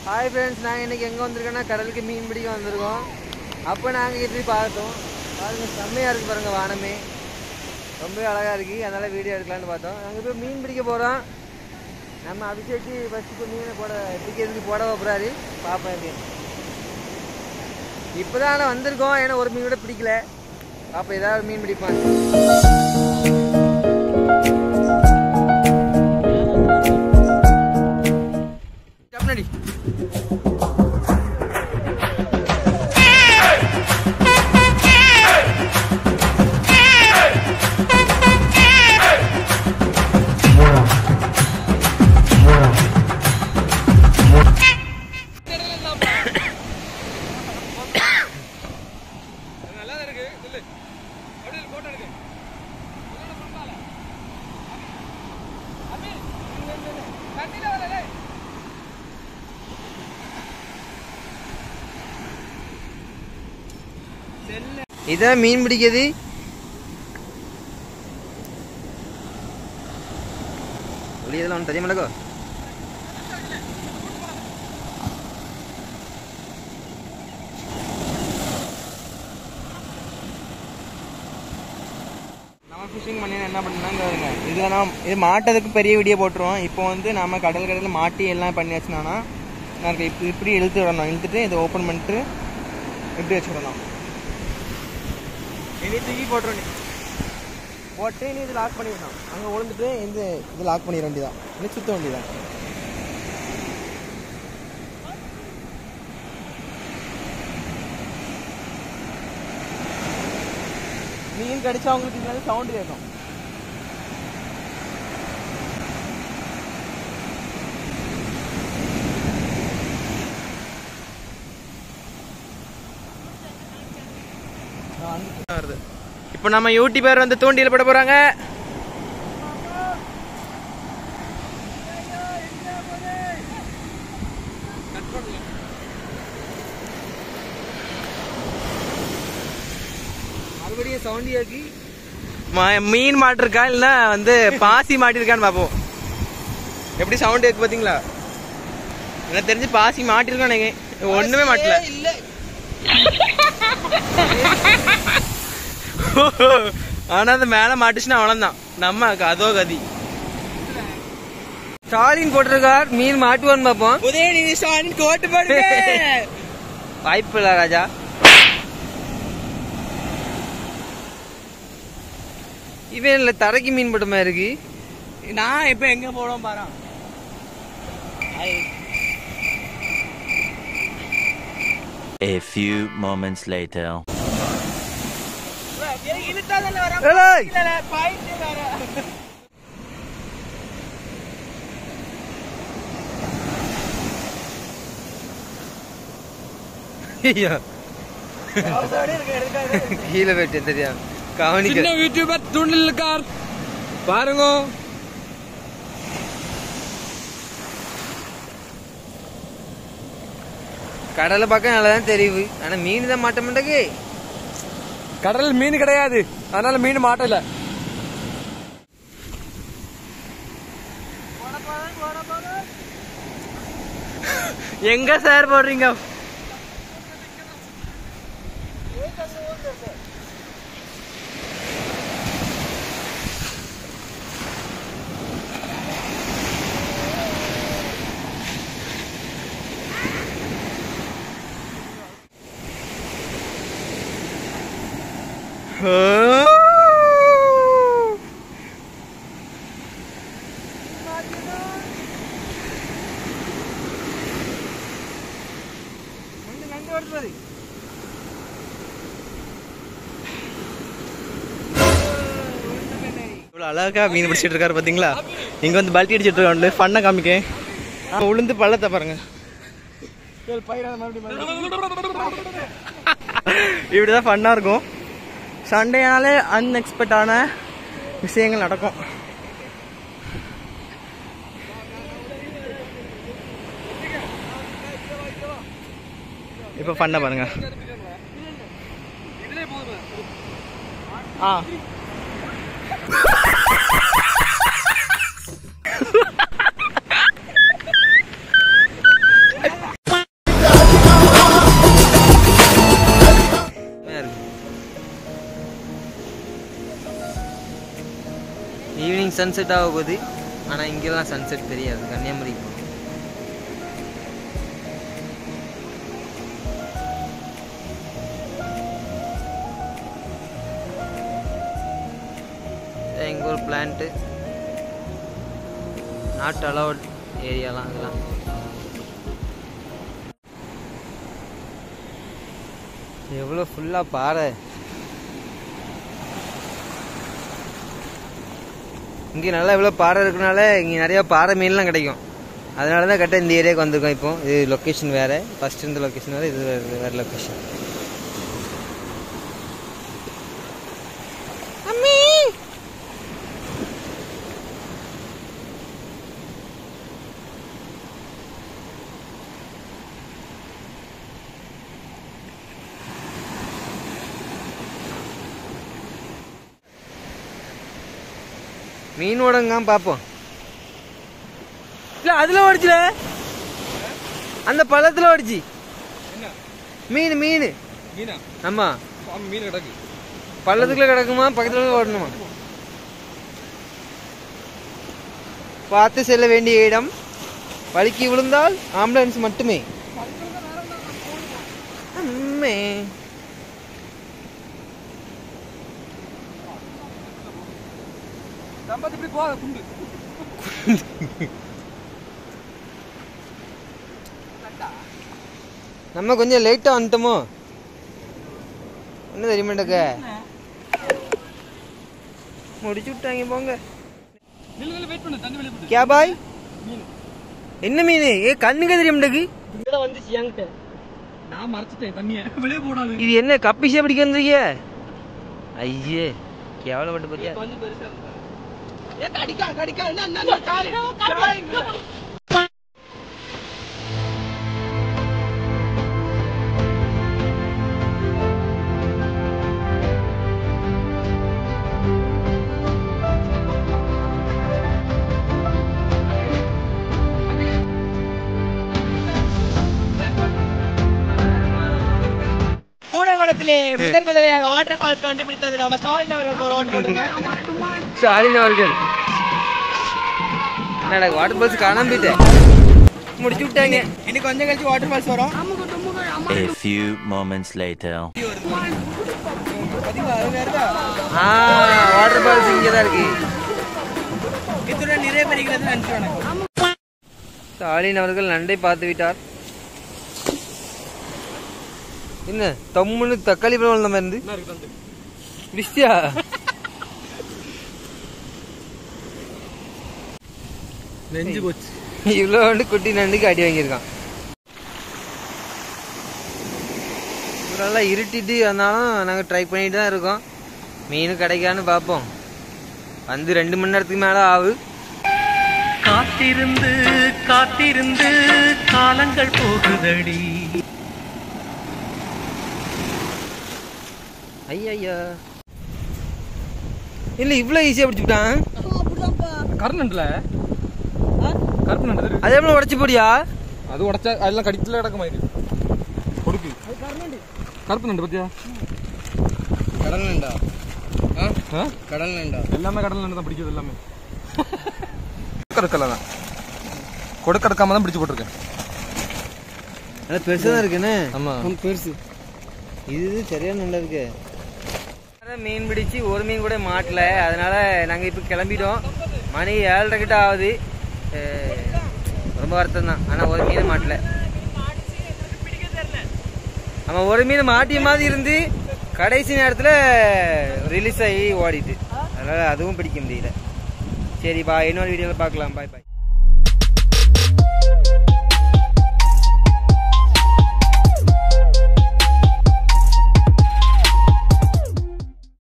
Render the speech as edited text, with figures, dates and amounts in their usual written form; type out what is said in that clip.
Hi friends, நாங்கள் இன்றைக்கி எங்கே வந்திருக்கோன்னா கடலுக்கு மீன் பிடிக்க வந்திருக்கோம். அப்போ நாங்கள் எப்படி பார்த்தோம் பாருங்கள், செம்மையாக இருக்குது பாருங்கள், வானமே ரொம்ப அழகாக இருக்குது. அதனால் வீடியோ எடுக்கலான்னு பார்த்தோம். நாங்கள் இப்போ மீன் பிடிக்க போகிறோம். நம்ம அபிஷேக்கு ஃபஸ்ட்டு இப்போ மீனை பிடிக்கிறதுக்கு போட போகிறாரு. பார்ப்போம் எப்படின்னு. இப்போ தான் ஆனால் வந்திருக்கோம், ஏன்னா ஒரு மீன் கூட பிடிக்கல. அப்போ ஏதாவது மீன் பிடிப்பாங்க. முன்னாடி இதான் மீன் பிடிக்கிறது. இதெல்லாம் ஒன்று தெரியுமா? நம்ம ஃபிஷிங் பண்ணி என்ன பண்ணாங்க, இதில் இது மாட்டதுக்கு பெரிய வீடியோ போட்டுருவோம். இப்போ வந்து நம்ம கடலில் மாட்டி எல்லாம் பண்ணி வச்சுனா நாங்கள் இப்படி இழுத்து விடணும். இழுத்துட்டு இதை ஓப்பன் பண்ணிட்டு இப்படி வச்சுடணும். இனி தூக்கி போட்டுருவோம். போட்டு இனி இது லாக் பண்ணிடணும். அங்கே விழுந்துட்டு இது லாக் பண்ணிட வேண்டியதான். இன்னும் சுற்ற வேண்டியதான். மீன் கடிச்சா அவங்களுக்கு இது சவுண்டு கேட்கும். இப்ப நம்ம யூடியூபர் வந்து தூண்டில் போட போறாங்க. மறுபடியும் சவுண்ட் ஆக்கி மீன் மாட்டிருக்கா இல்ல வந்து பாசி மாட்டிருக்கான்னு பாப்போம். எப்படி சவுண்ட் இருக்கு பாத்தீங்களா? எனக்கு தெரிஞ்சு பாசி மாட்டிருக்கானே, ஒண்ணுமே மாட்டல. ஆனா அது மேல மாட்டுச்சுன்னா அவ்வளவுதான், நம்ம அதோ கதி. ஸ்டாலின் போட்டிருக்கார், மீன் மாட்டுவான்னு பாப்போம். உதயநிதி ஸ்டாலின் கோட்டு போடுங்க. வாய்ப்பு இல்ல ராஜா. இவன் இல்ல தரைக்கு மீன் போட்ட இருக்கு. நான் இப்ப எங்க போடுவோம் பாரு. A few moments later. கீழே போயிட்டு தெரியா கவனிக்க. யூடியூபர் தூண்டில் கார் பாருங்க. கடலை பார்க்க நல்லாதான் தெரியுது, ஆனா மீன் தான் மாட்ட மாட்டேங்க. கடல் மீன் கிடையாது, அதனால மீன் மாட்டல. எங்க சார் போடுறீங்க? அழகா மீன் பிடிச்சிட்டு இருக்காரு பாத்தீங்களா? இங்க வந்து பல்ட்டி அடிச்சிட்டு இருக்காங்க. பண்ண காமிக்க உளுந்து பள்ளத்தை பாருங்க. இப்படிதான் ஃபன்னா இருக்கும். சண்டேனாலே அன்எக்ஸ்பெக்டான விஷயங்கள் நடக்கும். இப்ப பண்ண பாருங்க. சன்செட் ஆக போகுது. ஆனால் இங்கெல்லாம் சன்செட் தெரியாது. கன்னியாகுமரிக்கு இங்கே ஒரு பிளான்ட்டு, நாட் அலவுட் ஏரியாலாம். அதெல்லாம் எவ்வளோ ஃபுல்லாக பாறை. இங்கே நல்லா எவ்வளோ பாறை இருக்கனால இங்கே நிறையா பாறை மீன்லாம் கிடைக்கும். அதனால தான் கரெக்டாக இந்த ஏரியாவுக்கு வந்திருக்கோம். இப்போ இது லொக்கேஷன் வேறு, ஃபஸ்ட் இருந்த லொக்கேஷன் வேறு, இது வேறு லொக்கேஷன். மீன் ஓடங்க பார்ப்போம். இல்லை அதில் ஓடிச்சுல, அந்த பழத்தில் ஓடிச்சு மீன். மீன் ஆமாம், மீன் கிடக்கு. பள்ளத்துக்குள்ள கிடக்குமா, பக்கத்தில் ஓடணுமா? பார்த்து செல்ல வேண்டிய இடம். வழுக்கி விழுந்தால் ஆம்புலன்ஸ் மட்டுமே. அம்மே நம்ம கொஞ்சம் லேட்டா வந்துட்டோமோ என்ன தெரியுமாட்டக்க, முடிச்சு விட்டாங்க போங்க. கே பாய் என்ன மீன்? ஏ கண்ணுக்கு தெரியுமாட்டக்கு. இது என்ன கப்பிஷா பிடிக்க வந்தீங்க? ஐயே கேவலப்பட்டு போச்சா. வாட்டர் பால்ஸ் காணாம போயிட்டேன், முடிச்சு விட்டாங்க. இன்னைக்கு கொஞ்சம் கழிச்சு வாட்டர் பால்ஸ் வரும். A few moments later. Waterfalls இங்கதான் இருக்கு. நிறைய பேர் ஸ்டாலின் அவர்கள் நண்டை பார்த்து விட்டார். என்ன தம்முன்னு தக்காளி பழம் வந்த மாதிரி இருந்து விஷயா. நெஞ்சு போச்சு. இவ்வளோ வந்து குட்டி நண்டுக்கு அடி வாங்கியிருக்கான். நல்லா இருட்டிட்டு வந்தாலும் நாங்கள் ட்ரை பண்ணிட்டு தான் இருக்கோம். மீன் கிடைக்கான்னு பார்ப்போம். வந்து 2 மணி நேரத்துக்கு மேலே ஆகு. காத்திருந்து காத்திருந்து காலங்கள் போகுதடி. ஐயா இல்ல இவ்வளவு ஈஸியா பிடிச்சுட்டான். கருநண்டுல கருப்பு நண்டு அதே போல உடச்சு போடியா? அது உடச்சா அதெல்லாம் கடித்துல கிடக்குமாயிரு. கொடுக்கு கருப்பு நண்டு பத்தியா? கடல் நண்டா? கடல் நண்டா? எல்லாமே கடல் நண்டு தான் பிடிக்கிறது. எல்லாமே கொடுக்கல தான், கொடுக்கறக்காம தான் பிடிச்சு போட்டிருக்கேன். அது பெருசா தான் இருக்குன்னு. ஆமா பெருசு. இது சரியான நண்டா இருக்கு. மீன் பிடிச்சு ஒரு மீன் கூட மாட்டல. அதனால நாங்க இப்ப கிளம்பிட்டோம். மணி 7:30 கிட்ட ஆகுது. ரொம்ப வருத்தம் தான். ஆனா ஒரு மீன் மாட்டல. ஆமா ஒரு மீன் மாட்டிய மாதிரி இருந்து கடைசி நேரத்துல ரிலீஸ் ஆகி ஓடிட்டு, அதனால அதுவும் பிடிக்க முடியல. சரி பாய், இன்னொரு வீடியோல பார்க்கலாம். பாய் பாய்.